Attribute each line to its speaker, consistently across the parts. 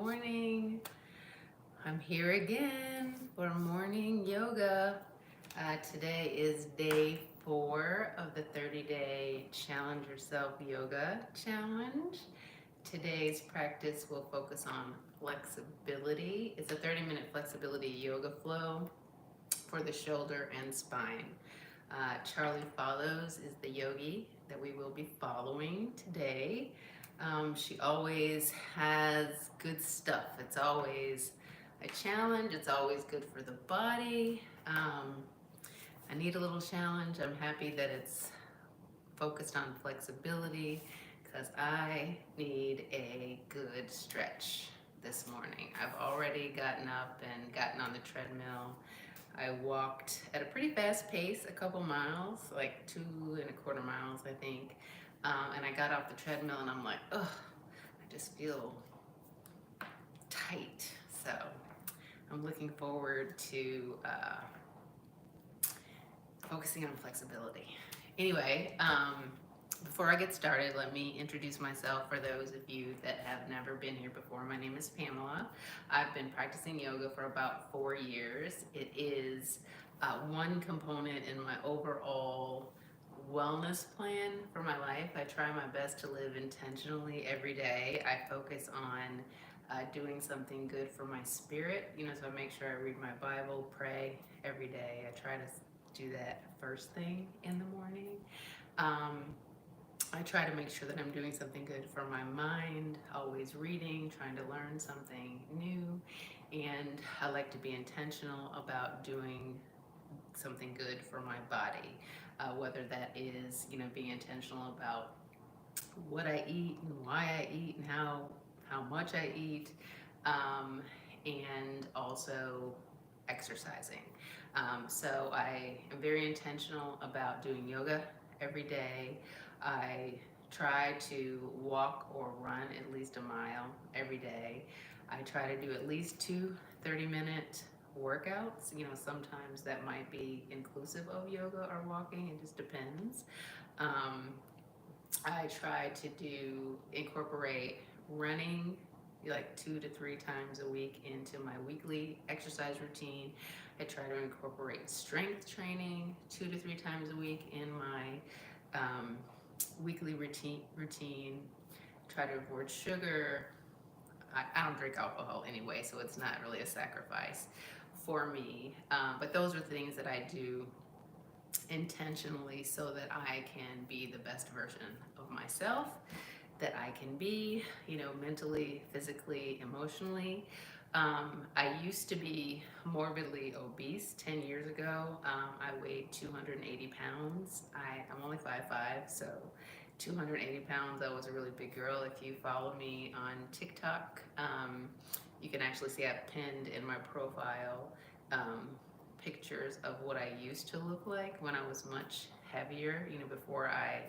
Speaker 1: morning. I'm here again for morning yoga. Today is day 4 of the 30-day Challenge Yourself Yoga Challenge. Today's practice will focus on flexibility. It's a 30-minute flexibility yoga flow for the shoulder and spine. Charlie Follows is the yogi that we will be following today. She always has good stuff. It's always a challenge. It's always good for the body. I need a little challenge. I'm happy that it's focused on flexibility because I need a good stretch this morning. I've already gotten up and gotten on the treadmill. I walked at a pretty fast pace, a couple miles, like 2.25 miles, I think. And I got off the treadmill and I'm like, ugh, I just feel tight. So I'm looking forward to focusing on flexibility. Anyway, before I get started, let me introduce myself for those of you that have never been here before. My name is Pamela. I've been practicing yoga for about 4 years. It is one component in my overall wellness plan for my life. I try my best to live intentionally every day. I focus on doing something good for my spirit, so I make sure I read my Bible, pray every day. I try to do that first thing in the morning. I try to make sure that I'm doing something good for my mind, always reading, trying to learn something new, and I like to be intentional about doing something good for my body, whether that is, being intentional about what I eat and why I eat and how much I eat, and also exercising. So I am very intentional about doing yoga every day. I try to walk or run at least a mile every day. I try to do at least 2 30-minute workouts. Sometimes that might be inclusive of yoga or walking. It just depends. I try to incorporate running like 2 to 3 times a week into my weekly exercise routine. I try to incorporate strength training 2 to 3 times a week in my weekly routine. Try to avoid sugar. I don't drink alcohol anyway, so it's not really a sacrifice for me. But those are things that I do intentionally so that I can be the best version of myself that I can be, mentally, physically, emotionally. I used to be morbidly obese 10 years ago. I weighed 280 pounds. I'm only 5'5", so 280 pounds. I was a really big girl. If you follow me on TikTok, you can actually see I've pinned in my profile pictures of what I used to look like when I was much heavier, before I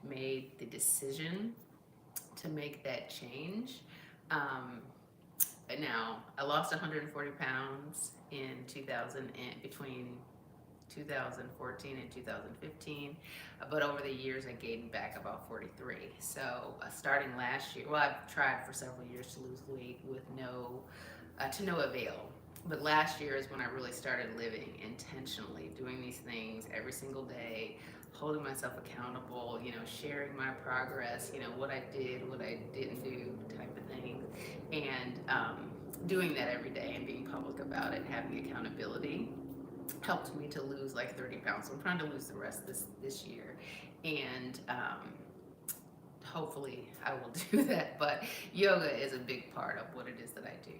Speaker 1: made the decision to make that change. Now, I lost 140 pounds between 2014 and 2015, but over the years I gained back about 43. So starting last year, well, I've tried for several years to lose weight with to no avail. But last year is when I really started living intentionally, doing these things every single day, holding myself accountable, sharing my progress, what I did, what I didn't do, type of thing. And doing that every day and being public about it, having accountability, helped me to lose like 30 pounds. So I'm trying to lose the rest this year. And hopefully I will do that. But yoga is a big part of what it is that I do.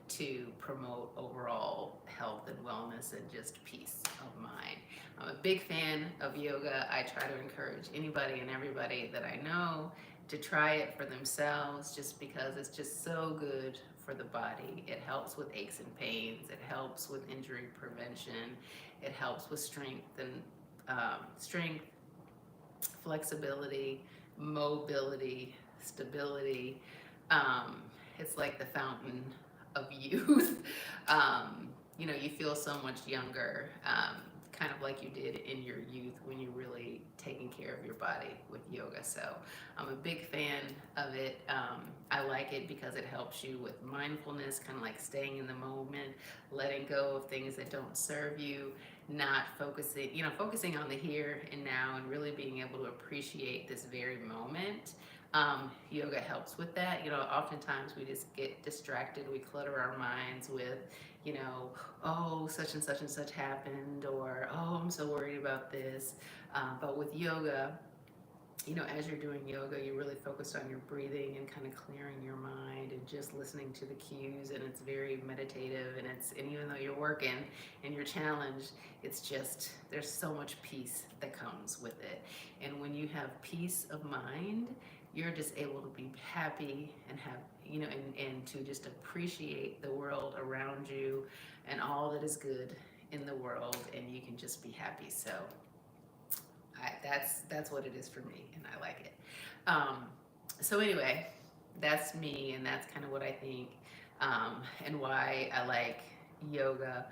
Speaker 1: To promote overall health and wellness and just peace of mind. I'm a big fan of yoga. I try to encourage anybody and everybody that I know to try it for themselves just because it's just so good for the body. It helps with aches and pains. It helps with injury prevention. It helps with strength, flexibility, mobility, stability. It's like the fountain of youth. You feel so much younger. kind of like you did in your youth when you're really taking care of your body with yoga. So I'm a big fan of it. I like it because it helps you with mindfulness, kind of like staying in the moment, letting go of things that don't serve you, not focusing, focusing on the here and now and really being able to appreciate this very moment. Yoga helps with that. Oftentimes we just get distracted. We clutter our minds with, oh, such and such happened, or oh, I'm so worried about this. But with yoga, as you're doing yoga, you're really focused on your breathing and kind of clearing your mind and just listening to the cues. And it's very meditative. And even though you're working and you're challenged, it's just, there's so much peace that comes with it. And when you have peace of mind, you're just able to be happy and have, and to just appreciate the world around you and all that is good in the world. And you can just be happy. So that's what it is for me, and I like it. So anyway, that's me, and that's kind of what I think, and why I like yoga.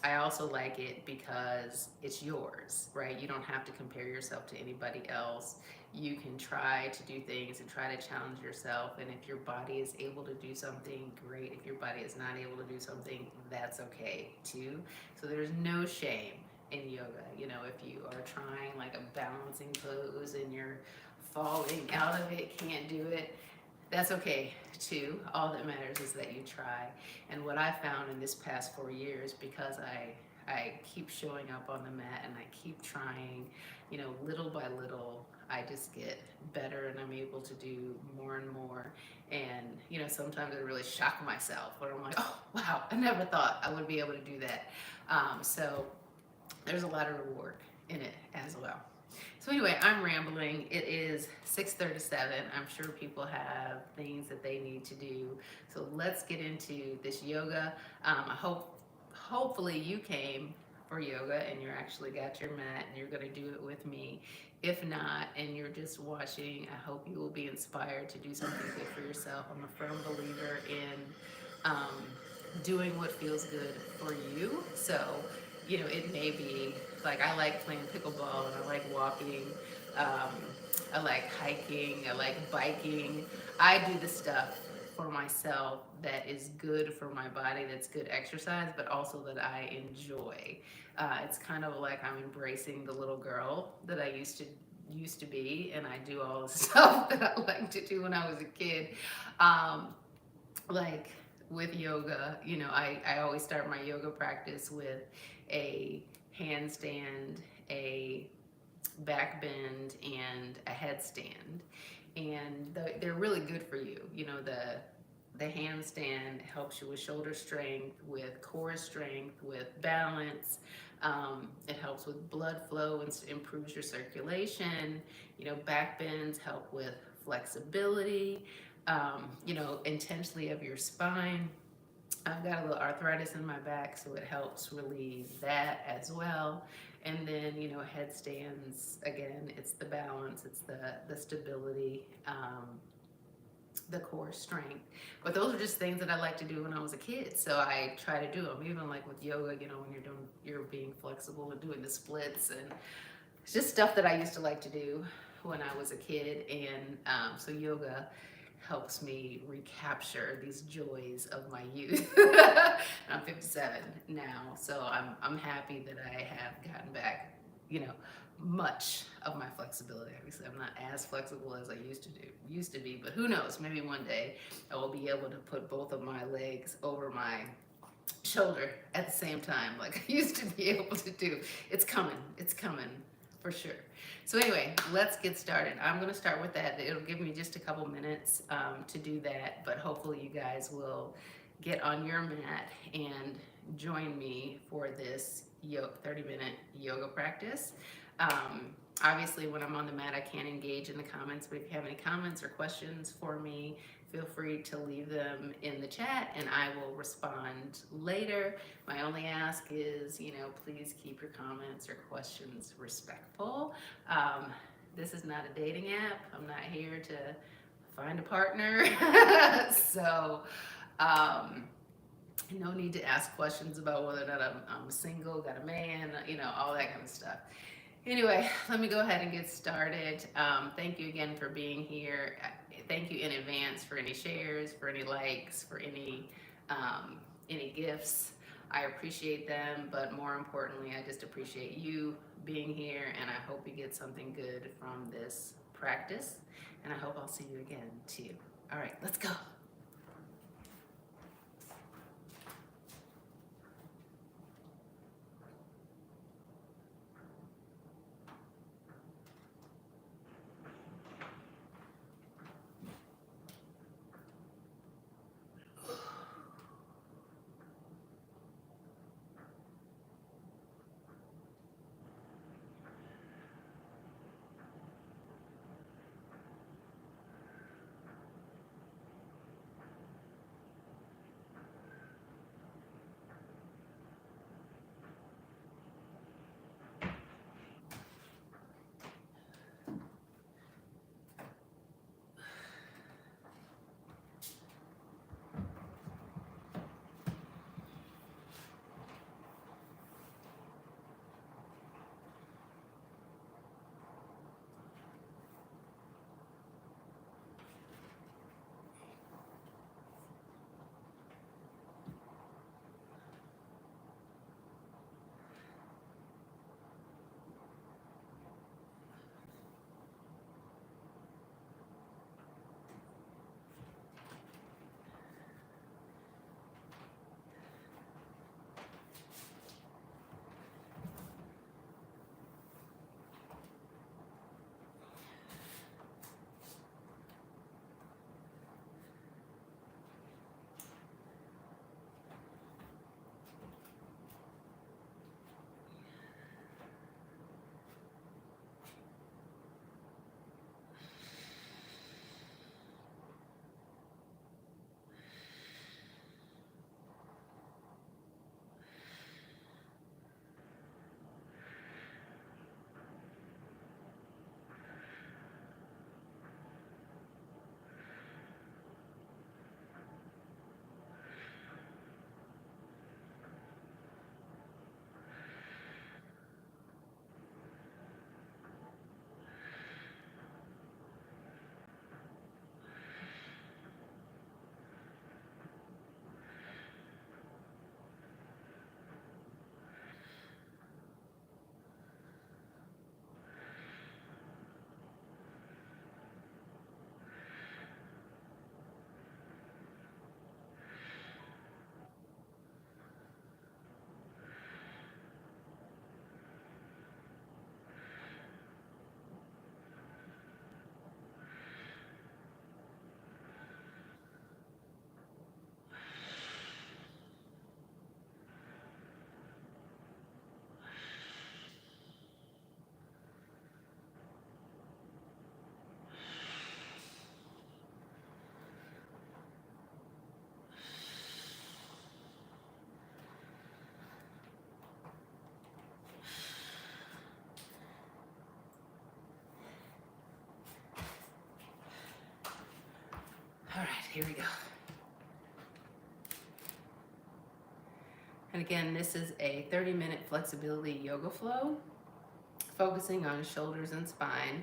Speaker 1: I also like it because it's yours, right? You don't have to compare yourself to anybody else. You can try to do things and try to challenge yourself. And if your body is able to do something, great. If your body is not able to do something, that's okay too. So there's no shame in yoga. If you are trying like a balancing pose and you're falling out of it, can't do it, that's okay too. All that matters is that you try. And what I found in this past 4 years, because I keep showing up on the mat and I keep trying, little by little, I just get better and I'm able to do more and more. And, sometimes I really shock myself where I'm like, oh, wow, I never thought I would be able to do that. So there's a lot of reward in it as well. So anyway, I'm rambling. It is 6:37. I'm sure people have things that they need to do. So let's get into this yoga. Hopefully you came for yoga and you actually got your mat and you're going to do it with me. If not, and you're just watching, I hope you will be inspired to do something good for yourself. I'm a firm believer in doing what feels good for you. So it may be like I like playing pickleball and I like walking. I like hiking. I like biking. I do the stuff for myself that is good for my body, that's good exercise, but also that I enjoy. It's kind of like I'm embracing the little girl that I used to be, and I do all the stuff that I liked to do when I was a kid. Like with yoga, I always start my yoga practice with a handstand, a back bend, and a headstand. And they're really good for you. The handstand helps you with shoulder strength, with core strength, with balance. It helps with blood flow and improves your circulation. Back bends help with flexibility, intensely of your spine. I've got a little arthritis in my back, so it helps relieve that as well. And then, headstands, again, it's the balance, it's the stability, the core strength. But those are just things that I like to do when I was a kid, so I try to do them. Even like with yoga, when you're being flexible and doing the splits, and it's just stuff that I used to like to do when I was a kid. And so yoga helps me recapture these joys of my youth. I'm 57 now, so I'm happy that I have gotten back, much of my flexibility. Obviously, I'm not as flexible as I used to be, but who knows? Maybe one day I will be able to put both of my legs over my shoulder at the same time, like I used to be able to do. It's coming for sure. So anyway, let's get started. I'm going to start with that. It'll give me just a couple minutes to do that, but hopefully you guys will get on your mat and join me for this 30-minute yoga practice. Obviously, when I'm on the mat, I can't engage in the comments, but if you have any comments or questions for me, feel free to leave them in the chat and I will respond later. My only ask is, please keep your comments or questions respectful. This is not a dating app. I'm not here to find a partner. So, No need to ask questions about whether or not I'm single, got a man, all that kind of stuff. Anyway, let me go ahead and get started. Thank you again for being here. Thank you in advance for any shares, for any likes, for any gifts. I appreciate them, but more importantly, I just appreciate you being here, and I hope you get something good from this practice. And I hope I'll see you again too. All right, let's go. All right, here we go. And again, this is a 30-minute flexibility yoga flow, focusing on shoulders and spine.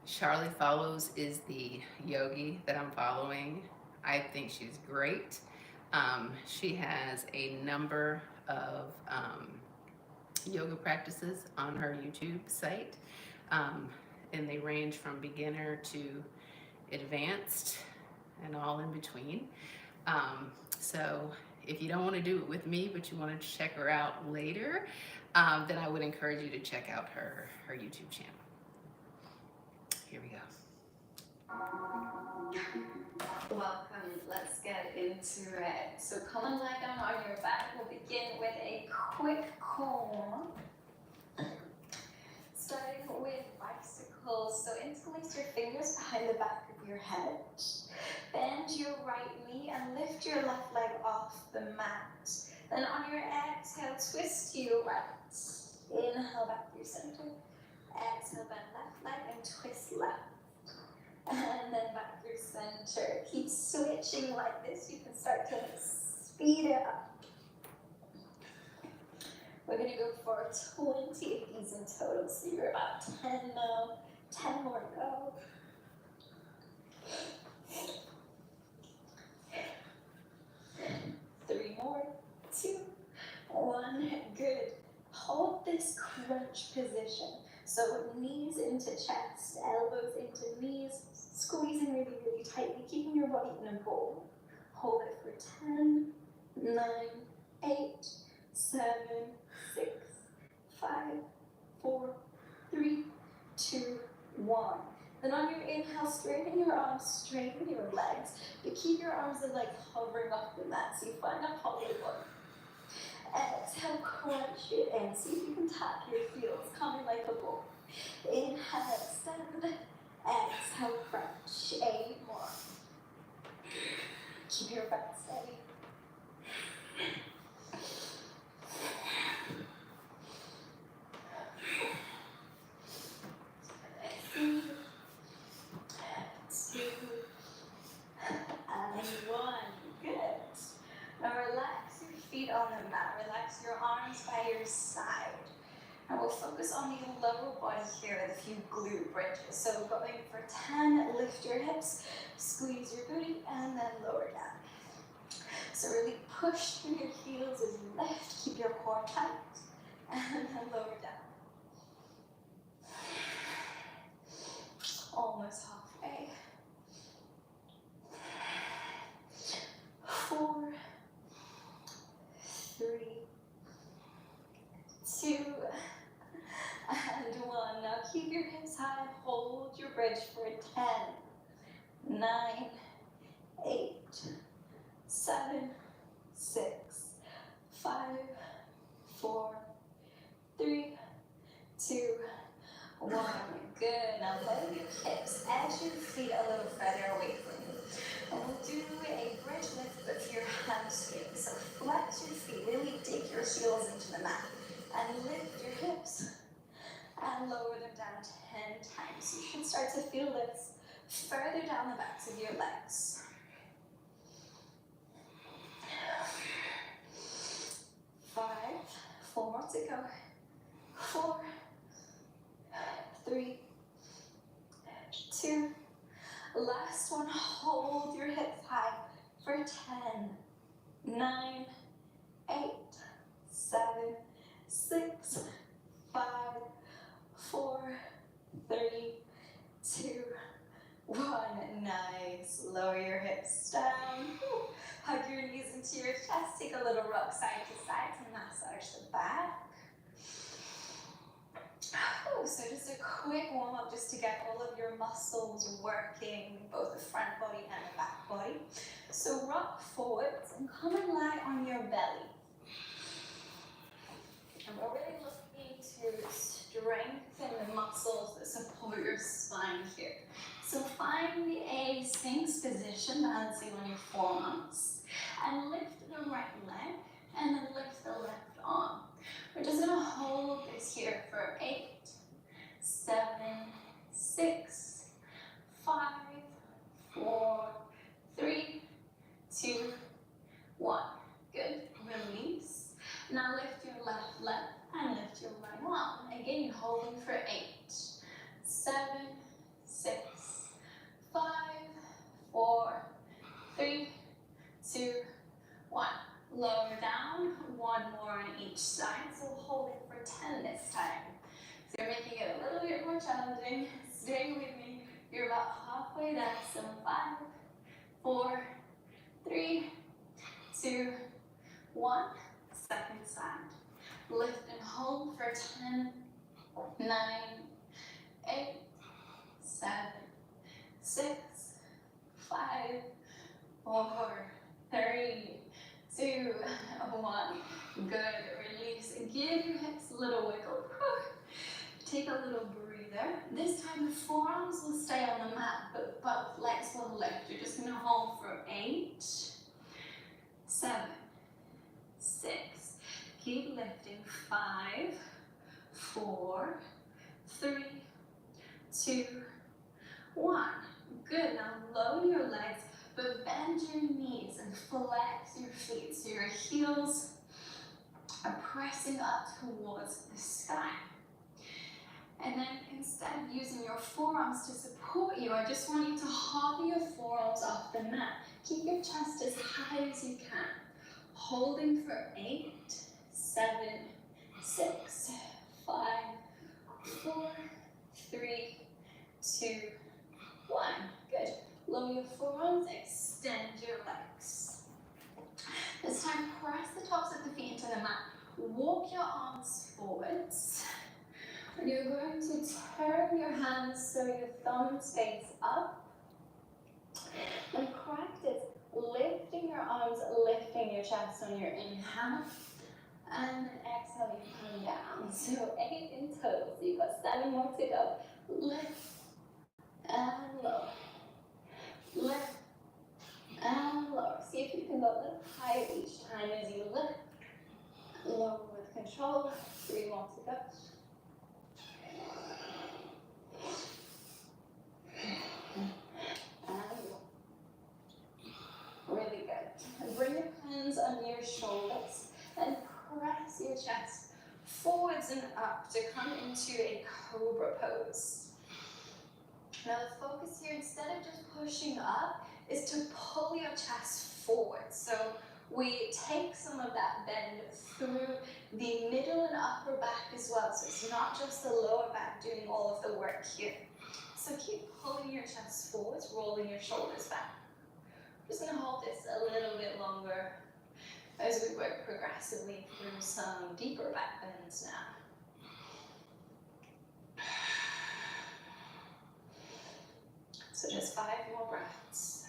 Speaker 1: Charlie Follows is the yogi that I'm following. I think she's great. She has a number of yoga practices on her YouTube site, and they range from beginner to advanced and all in between. So if you don't want to do it with me, but you want to check her out later, then I would encourage you to check out her YouTube channel. Here we go.
Speaker 2: Welcome, let's get into it. So come and lie down on your back. We'll begin with a quick comb. Starting with bicycles. So interlace your fingers behind the back of your head. Bend your right knee and lift your left leg off the mat. Then on your exhale, twist to your right. Inhale back to your center. Exhale, bend left leg and twist left. And then back through center. Keep switching like this. You can start to speed it up. We're gonna go for 20 of these in total, so you're about 10 now. 10 more to go. 3 more, 2, 1, good. Hold this crunch position. So knees into chest, elbows into knees, squeezing really, really tightly, keeping your body in a ball. Hold it for 10, 9, 8, 7, 6, 5, 4, 3, 2, 1. Then on your inhale, straighten your arms, straighten your legs, but keep your arms and legs hovering off the mat so you find a Hollywood. Exhale, crunch it in. See if you can tap your heels, coming like a ball. Inhale, extend. Exhale, crunch. 8 more. Keep your breath steady. Three, 2, and 1. Good. Now relax your feet on the mat. Relax your arms by your side. And we'll focus on the lower body here with a few glute bridges. So going for 10, lift your hips, squeeze your booty, and then lower down. So really push through your heels as you lift. Keep your core tight, and then lower down. Almost halfway. 4, 3, 2, and 1. Now keep your hips high, hold your bridge for 10, 9, 8, 7, 6, 5, 4, 3, 2, 1. Good. Now let your hips edge your feet a little further away from you. And we'll do a bridge lift with your hamstrings. So flex your feet, really dig your heels into the mat. And lift your hips and lower them down 10 times. You should start to feel this further down the backs of your legs. 5, 4 more to go. 4, 3, 2, last one. Hold your hips high for 10, 9, 8, 7, 6, 5, 4, 3, 2, 1. Nice. Lower your hips down. Hug your knees into your chest. Take a little rock side to side to massage the back. So just a quick warm up just to get all of your muscles working, both the front body and the back body. So rock forwards and come and lie on your belly. And we're really looking to strengthen the muscles that support your spine here. So find a Sphinx position, balancing on your forearms, and lift the right leg, and then lift the left arm. We're just gonna hold this here for 8, 7, 6, 5, 4, 3, 2, 1. Good. Release. Now lift your left leg and lift your right arm. Again, you're holding for 8, 7, 6, 5, 4, 3, 2, 1. Lower down. 1 more on each side. So hold it for 10 this time. So you're making it a little bit more challenging. Stay with me. You're about halfway there. So 5, 4, 3, 2, 1. Second side. Lift and hold for 10, 9, 8, 7, 6, 5, 4, 3, 2, 1. Good. Release. Give your hips a little wiggle. Take a little breather. This time the forearms will stay on the mat, but both legs will lift. You're just going to hold for 8, 7, 6. Keep lifting. 5, 4, 3, 2, 1. Good. Now lower your legs, but bend your knees and flex your feet so your heels are pressing pressing up towards the sky. And then instead of using your forearms to support you, I just want you to hover your forearms off the mat. Keep your chest as high as you can. Holding for 8, 7, 6, 5, 4, 3, 2, 1. Good. Lower your forearms, extend your legs. This time, press the tops of the feet into the mat. Walk your arms forwards. And you're going to turn your hands so your thumbs face up. And practice lifting your arms, lifting your chest on your inhale. And then exhale, you come down. So 8 in total. So you've got 7 more to go. Lift and lower. Lift and lower. See if you can go a little higher each time as you lift. Lower with control. 3 more to go. Really good. And bring your hands under your shoulders and press your chest forwards and up to come into a cobra pose. Now the focus here, instead of just pushing up, is to pull your chest forward. So we take some of that bend through the middle and upper back as well. So it's not just the lower back doing all of the work here. So keep pulling your chest forwards, rolling your shoulders back. I'm just going to hold this a little bit longer as we work progressively through some deeper back bends now. So just 5 more breaths.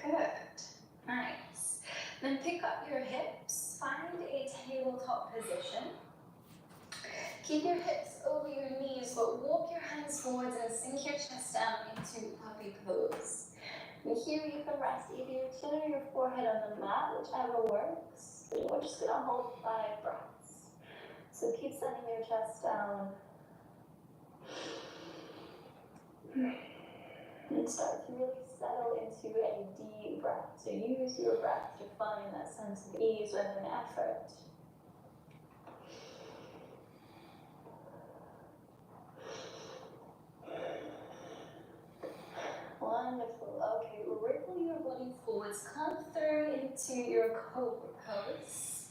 Speaker 2: Good. Nice. Then pick up your hips. Find a tabletop position. Keep your hips over your knees, but walk your hands forwards and sink your chest down into puppy pose. And here you can rest either your chin or your forehead on the mat, whichever works. We're just going to hold 5 breaths. So keep setting your chest down. And start to really settle into a deep breath. So use your breath to find that sense of ease with an effort. Wonderful. Okay, wriggle your body forwards. Come through into your cobra pose.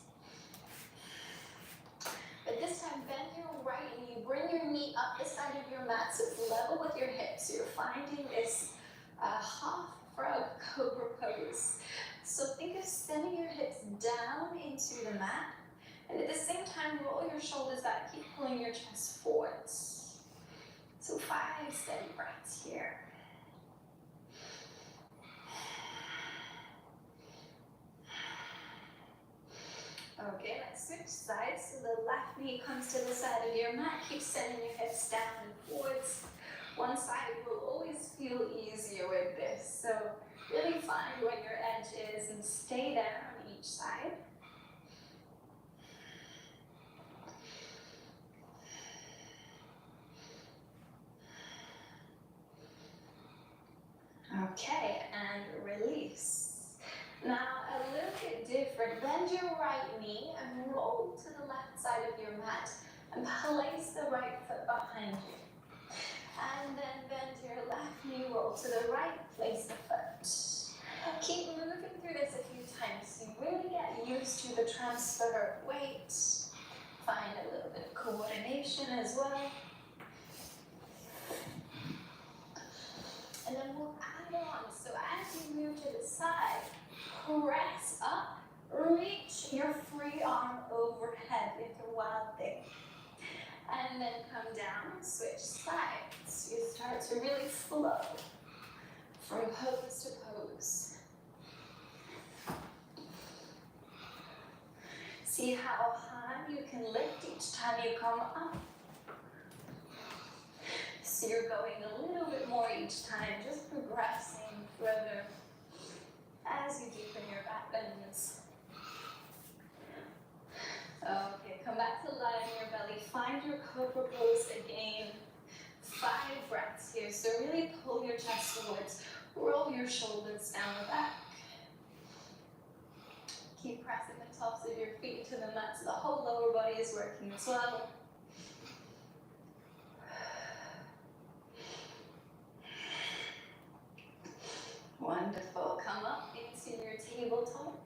Speaker 2: But this time, bend your right knee. Bring your knee up the side of your mat so it's level with your hips. So you're finding this half frog cobra pose. So think of sending your hips down into the mat. And at the same time, roll your shoulders back. Keep pulling your chest forwards. So 5 steady breaths here. Okay, let's switch sides. So the left knee comes to the side of your mat. Keep sending your hips down and forwards. One side will always feel easier with this. So really find where your edge is and stay there on each side. Okay, and release. Now, a little bit different. Bend your right knee and roll to the left side of your mat and place the right foot behind you. And then bend your left knee, roll to the right, place the foot. Keep moving through this a few times so you really get used to the transfer of weight. Find a little bit of coordination as well. And then we'll add on. So as you move to the side, press up, reach your free arm overhead into wild thing. And then come down and switch sides. You start to really flow from pose to pose. See how high you can lift each time you come up. So you're going a little bit more each time, just progressing further as you deepen your back bends. Okay, come back to lie on your belly. Find your cobra pose again. 5 breaths here. So really pull your chest forwards, roll your shoulders down the back. Keep pressing the tops of your feet to the mat so the whole lower body is working as well. Wonderful. Come up into your tabletop.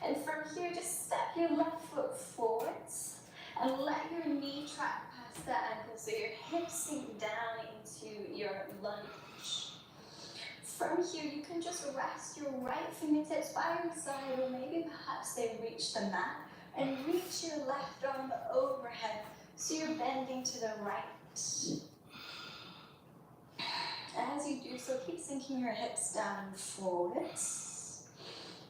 Speaker 2: And from here, just step your left foot forwards and let your knee track past the ankle so your hips sink down into your lunge. From here, you can just rest your right fingertips by your side, or maybe perhaps they reach the mat, and reach your left arm overhead so you're bending to the right. As you do so, keep sinking your hips down and forwards.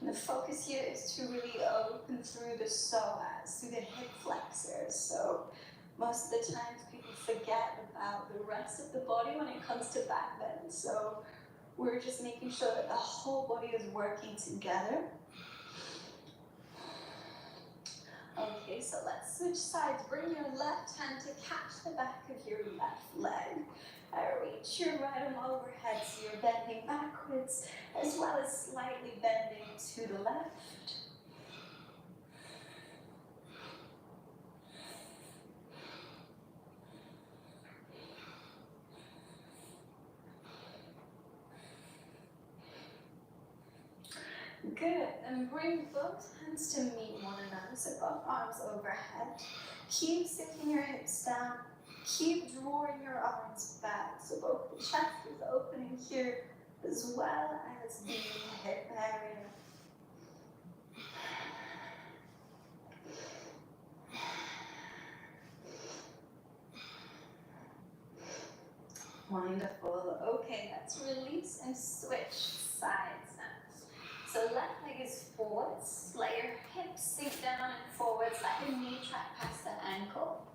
Speaker 2: And the focus here is to really open through the psoas, through the hip flexors. So most of the times people forget about the rest of the body when it comes to back bend. So we're just making sure that the whole body is working together. Okay, so let's switch sides. Bring your left hand to catch the back of your left leg. Reach your right arm overhead so you're bending backwards as well as slightly bending to the left. Good, and bring both hands to meet one another, so both arms overhead. Keep sinking your hips down. Keep drawing your arms back, so both the chest is opening here as well as the hip area. Wonderful. Okay, let's release and switch sides now. So left leg is forwards. Let your hips sink down and forwards. Let your knee track past the ankle.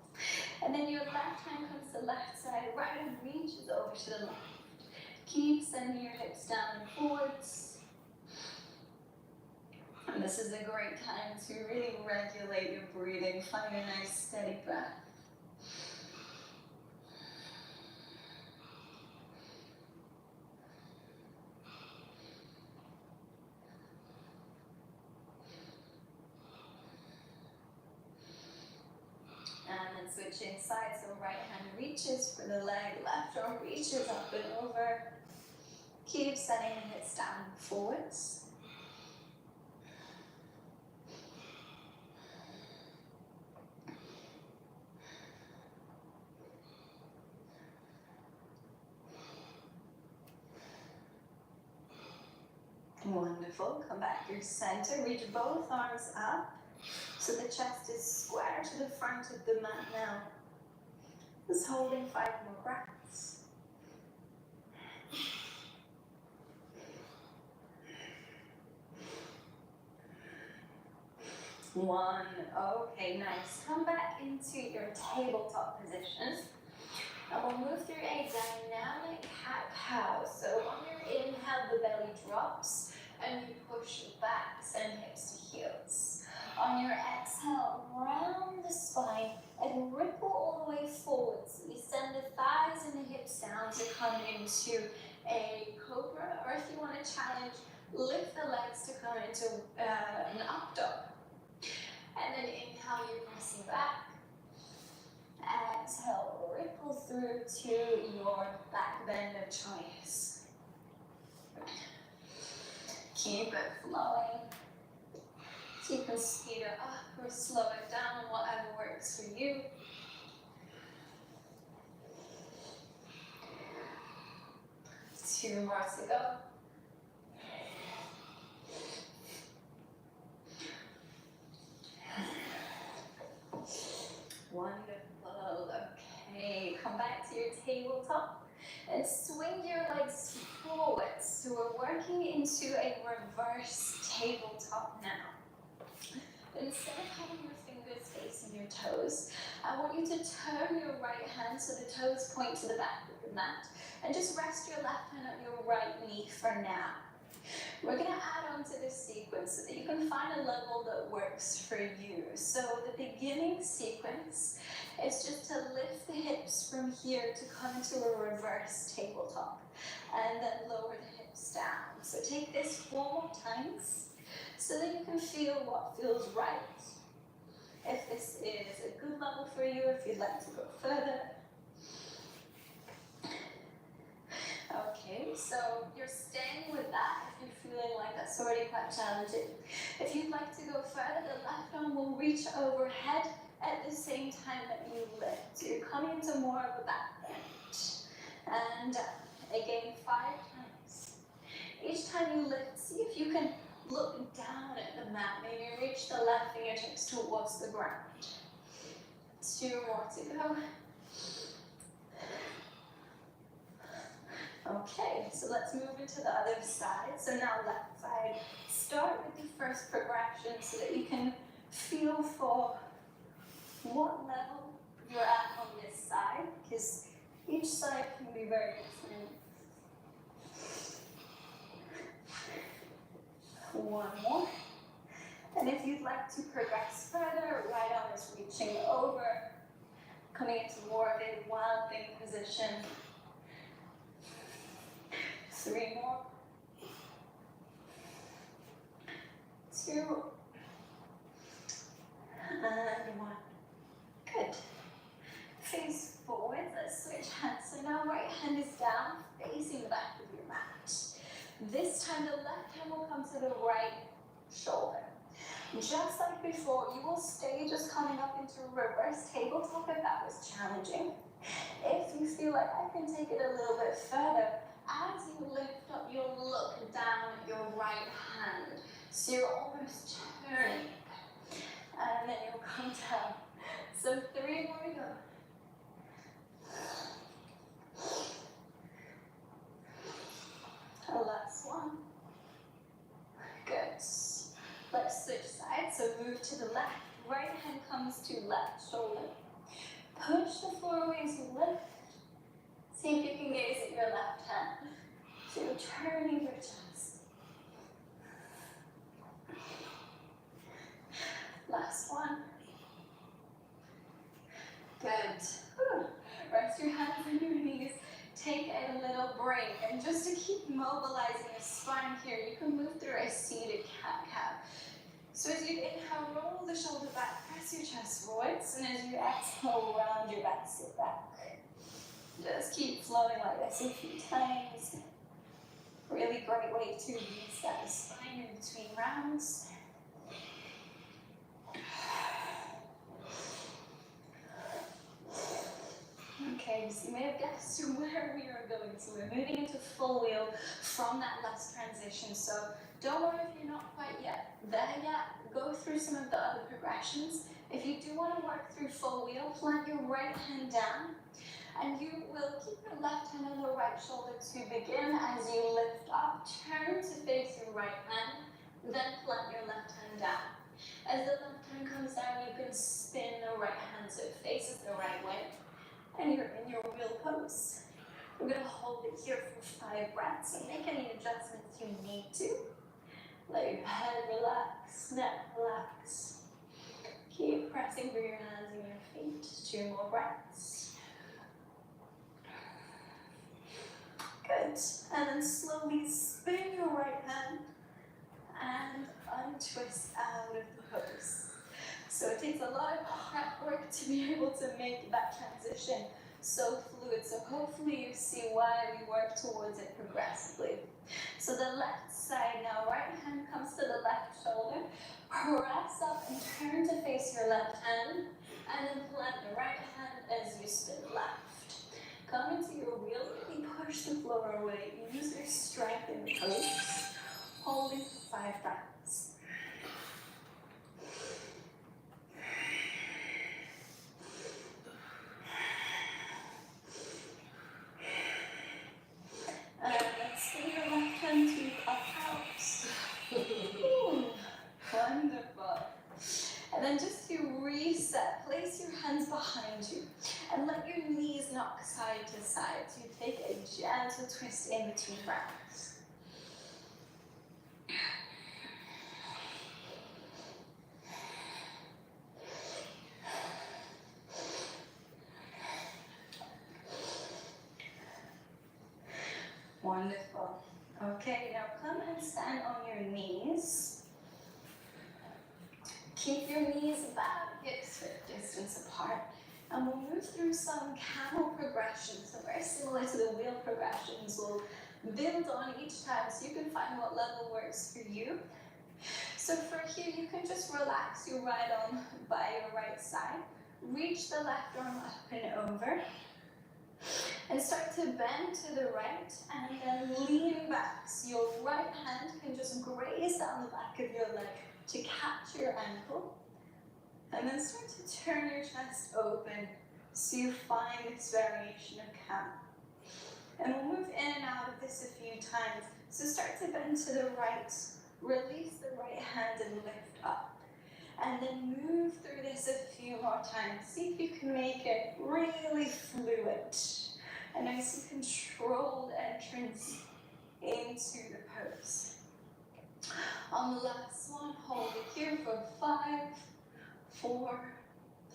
Speaker 2: And then your left hand comes to the left side, right hand reaches over to the left. Keep sending your hips down and forwards. And this is a great time to really regulate your breathing. Find a nice steady breath. And then switching sides, so right hand reaches for the leg, left arm reaches up and over. Keep sending the hips down and forwards. Wonderful. Come back to your center. Reach both arms up so the chest is square to the front of the mat now. Just holding 5 more breaths. One. Okay, nice. Come back into your tabletop position. And we'll move through a dynamic cat-cow. So on your inhale, the belly drops and you push back, send hips to heels. On your exhale, round the spine and ripple all the way forward. So we send the thighs and the hips down to come into a cobra, or if you want to challenge, lift the legs to come into an up dog. And then inhale, you're pressing back. Exhale, ripple through to your back bend of choice. Keep it flowing. So you can speed it up or slow it down, whatever works for you. Two more to go. Wonderful. Okay, come back to your tabletop and swing your legs forward. So we're working into a reverse tabletop now. Instead of having your fingers facing your toes, I want you to turn your right hand so the toes point to the back of the mat, and just rest your left hand on your right knee for now. We're going to add on to this sequence so that you can find a level that works for you. So the beginning sequence is just to lift the hips hips from here to come into a reverse tabletop, and then lower the hips down. So take this 4 more times so that you can feel what feels right. If this is a good level for you, if you'd like to go further. Okay, so you're staying with that if you're feeling like that's already quite challenging. If you'd like to go further, the left arm will reach overhead at the same time that you lift. So you're coming into more of a back bend. And again, 5 times. Each time you lift, see if you can look down at the mat. Maybe reach the left fingertips towards the ground. 2 more to go. Okay, so let's move into the other side. So now left side. Start with the first progression so that you can feel for what level you're at on this side, because each side can be very different. 1 more. And if you'd like to progress further, right arm is reaching over, coming into more of a wild thing position. 3 more. 2. And 1. Good. Face forward. Let's switch hands. So now right hand is down, facing the back of your mat. This time the left hand will come to the right shoulder. Just like before, you will stay just coming up into reverse tabletop if that was challenging. If you feel like I can take it a little bit further, as you lift up, you'll look down at your right hand. So you're almost turning. And then you'll come down. So 3 more to go. Last one. Good. Let's switch sides. So move to the left. Right hand comes to left shoulder. Push the floor away as you lift. See if you can gaze at your left hand. So you're turning your chest. Last one. Good. Whew. Rest your hands on your knees. Take a little break. And just to keep mobilizing your spine here, you can move through a seated cat-cow. So as you inhale, roll the shoulder back, press your chest forwards, and as you exhale, round your back, sit back. Just keep flowing like this a few times. Really great way to reset the spine in between rounds. Okay, so you may have guessed where we are going. So we're moving into full wheel from that last transition. So don't worry if you're not quite yet there yet. Go through some of the other progressions. If you do want to work through full wheel, plant your right hand down. And you will keep your left hand on the right shoulder to begin. As you lift up, turn to face your right hand, then plant your left hand down. As the left hand comes down, you can spin the right hand so it faces the right way. And you're in your wheel pose. We're going to hold it here for 5 breaths and make any adjustments you need to. Let your head relax, neck relax. Keep pressing through your hands and your feet. 2 more breaths. Good. And then slowly spin your right hand and untwist out of the pose. So it takes a lot of prep work to be able to make that transition so fluid. So hopefully you see why we work towards it progressively. So the left side now, right hand comes to the left shoulder. Press up and turn to face your left hand. And then plant the right hand as you spin left. Come into your wheel, really push the floor away. Use your strength in the pose. Holding for 5 breaths. And let's bring your left hand to up out. Ooh, wonderful. And then just to reset, place your hands behind you and let your knees knock side to side. So you take a gentle twist in between rounds. come and stand on your knees. Keep your knees about hips width distance apart. And we'll move through some camel progressions, so very similar to the wheel progressions. We'll build on each time so you can find what level works for you. So for here, you can just relax your right arm by your right side. Reach the left arm up and over. And start to bend to the right and then lean back. So your right hand can just graze down the back of your leg to catch your ankle. And then start to turn your chest open so you find this variation of camel. And we'll move in and out of this a few times. So start to bend to the right, release the right hand and lift up. And then move through this a few more times. See if you can make it really fluid. A nice and controlled entrance into the pose. On the last one, hold it here for 5, 4,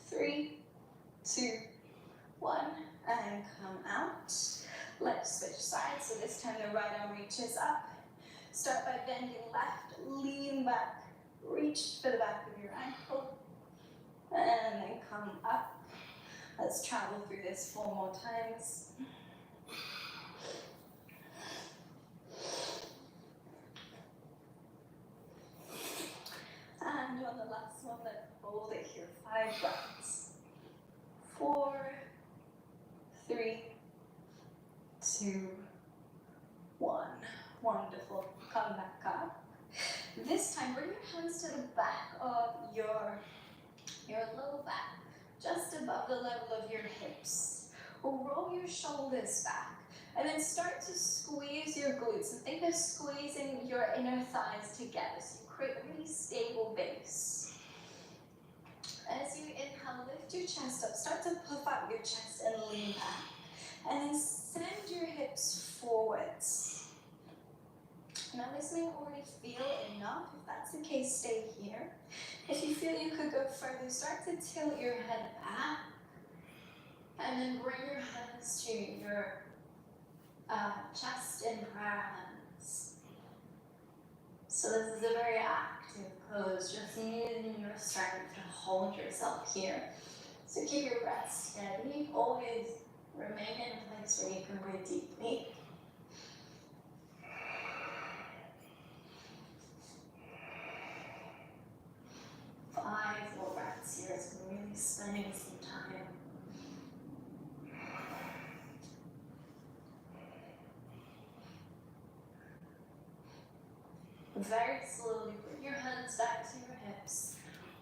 Speaker 2: 3, 2, 1, and come out. Let's switch sides. So this time the right arm reaches up. Start by bending left, lean back, reach for the back of your ankle, and then come up. Let's travel through this 4 more times. And on the last one, let's hold it here, 5 breaths. 4, 3, 2, 1. Wonderful. Come back up. This time, bring your hands to the back of your low back, just above the level of your hips. Roll your shoulders back, and then start to squeeze your glutes. And think of squeezing your inner thighs together, so you create a really stable base. As you inhale, lift your chest up. Start to puff out your chest and lean back. And then send your hips forwards. Now this may already feel enough. If that's the case, stay here. If you feel you could go further, start to tilt your head back. And then bring your hands to your chest in prayer hands. So this is a very active pose, just using your strength to hold yourself here. So keep your breath steady. Always remain in a place where you can breathe deeply. Five more breaths here. It's really spending some time. Very slowly bring your hands back to your hips.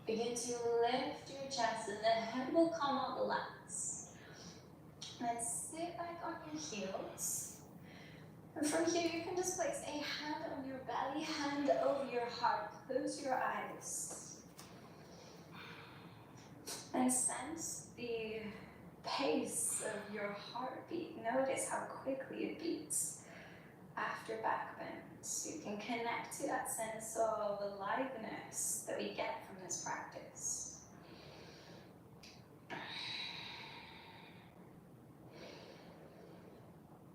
Speaker 2: Begin to lift your chest and the head will come out relaxed. Then sit back on your heels. And from here you can just place a hand on your belly, hand over your heart. Close your eyes. And sense the pace of your heartbeat. Notice how quickly it beats after back bend. So you can connect to that sense of aliveness that we get from this practice.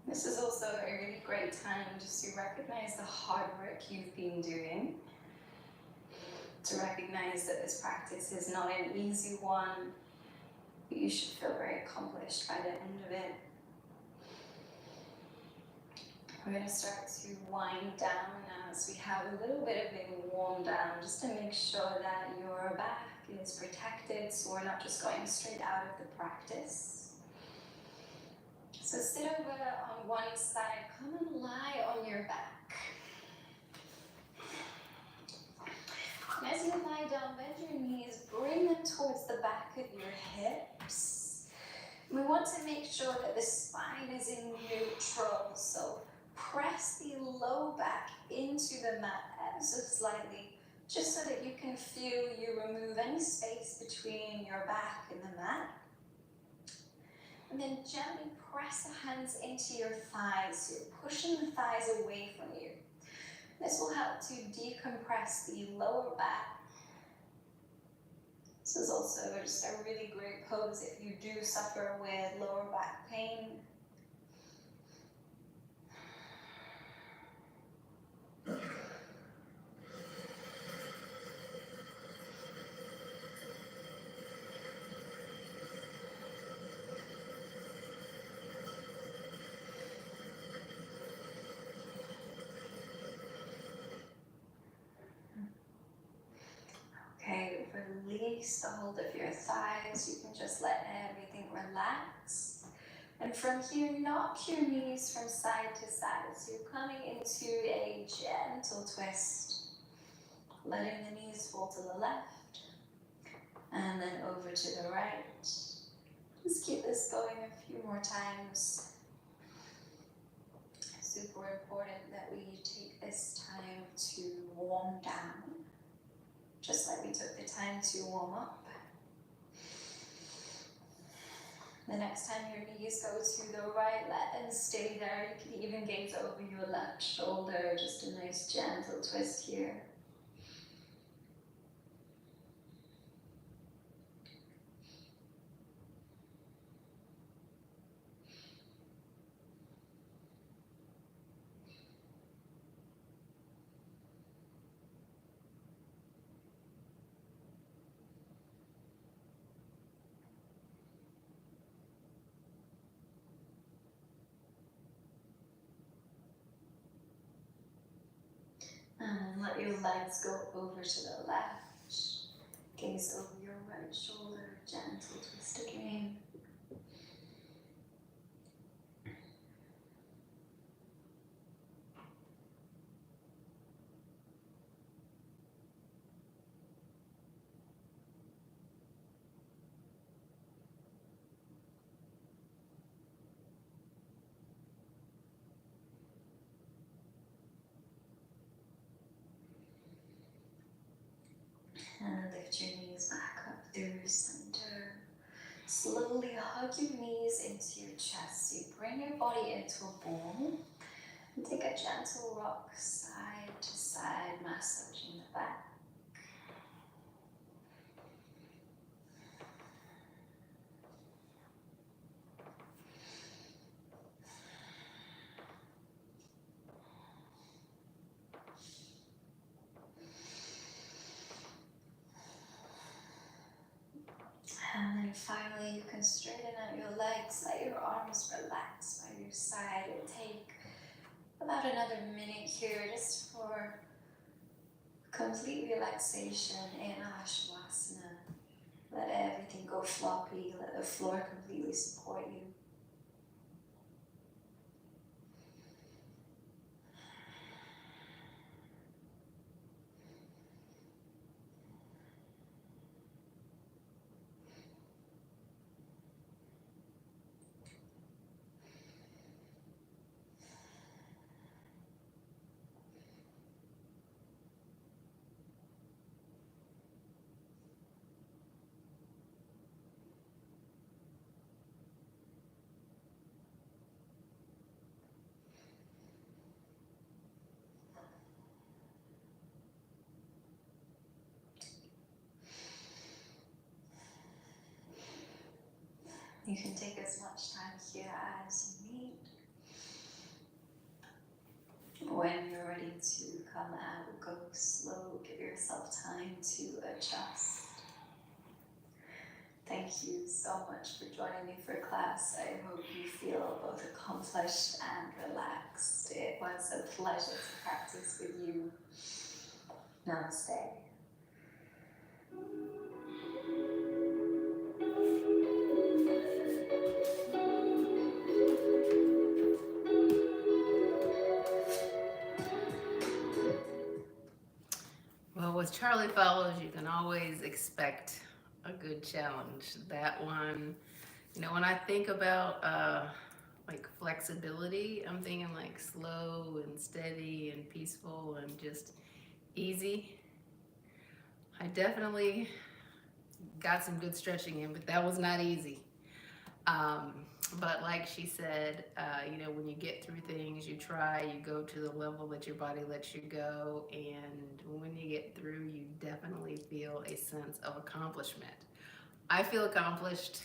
Speaker 2: This is also a really great time just to recognize the hard work you've been doing. To recognize that this practice is not an easy one, but you should feel very accomplished by the end of it. We're going to start to wind down now as we have a little bit of a warm down, just to make sure that your back is protected, so we're not just going straight out of the practice. So sit over on one side, come and lie on your back. And as you lie down, bend your knees, bring them towards the back of your hips. We want to make sure that the spine is in neutral, so press the low back into the mat ever so slightly, just so that you can feel you remove any space between your back and the mat. And then gently press the hands into your thighs, so you're pushing the thighs away from you. This will help to decompress the lower back. This is also just a really great pose if you do suffer with lower back pain. release the hold of your thighs. You can just let everything relax. And from here, knock your knees from side to side. So you're coming into a gentle twist, letting the knees fall to the left and then over to the right. Just keep this going a few more times. Super important that we take this time to warm down, just like we took the time to warm up. The next time your knees go to the right, let them stay there. You can even gaze over your left shoulder, just a nice gentle twist here. And let your legs go over to the left. Gaze over your right shoulder, gentle twist again. And lift your knees back up through center. Slowly hug your knees into your chest. So you bring your body into a ball. And take a gentle rock side to side, massaging the back. And then finally, you can straighten out your legs, let your arms relax by your side. It'll take about another minute here just for complete relaxation in Shavasana. Let everything go floppy, let the floor completely support you. You can take as much time here as you need. When you're ready to come out, go slow, give yourself time to adjust. Thank you so much for joining me for class. I hope you feel both accomplished and relaxed. It was a pleasure to practice with you. Namaste.
Speaker 1: Well, with Charlie Follows, you can always expect a good challenge. That one, when I think about like flexibility, I'm thinking like slow and steady and peaceful and just easy. I definitely got some good stretching in, but that was not easy. But like she said, when you get through things, you try, you go to the level that your body lets you go, and when you get through, you definitely feel a sense of accomplishment. I feel accomplished.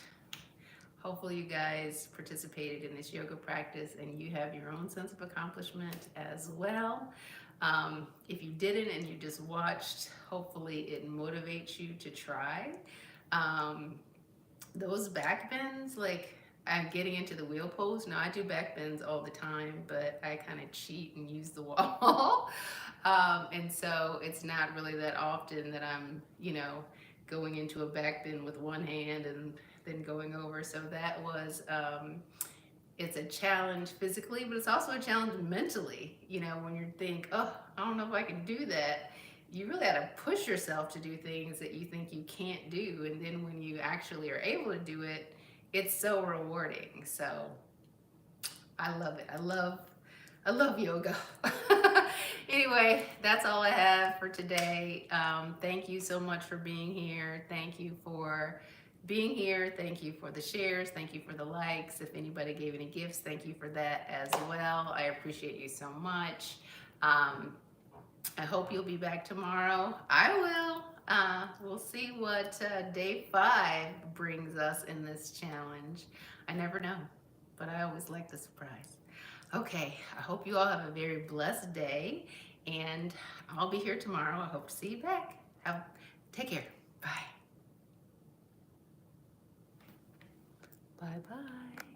Speaker 1: Hopefully you guys participated in this yoga practice and you have your own sense of accomplishment as well. If you didn't and you just watched, hopefully it motivates you to try. Those back bends, like I'm getting into the wheel pose. Now I do back bends all the time, but I kind of cheat and use the wall. And so it's not really that often that I'm, going into a back bend with one hand and then going over. So that was, it's a challenge physically, but it's also a challenge mentally. You know, when you think, oh, I don't know if I can do that, you really got to push yourself to do things that you think you can't do. And then when you actually are able to do it, it's so rewarding. So I love it. I love yoga. Anyway, that's all I have for today. Thank you so much for being here. Thank you for being here. Thank you for the shares. Thank you for the likes. If anybody gave any gifts, thank you for that as well. I appreciate you so much. I hope you'll be back tomorrow. I will. We'll see what day 5 brings us in this challenge. I never know, but I always like the surprise. Okay, I hope you all have a very blessed day, and I'll be here tomorrow. I hope to see you back. Take care. Bye. Bye-bye.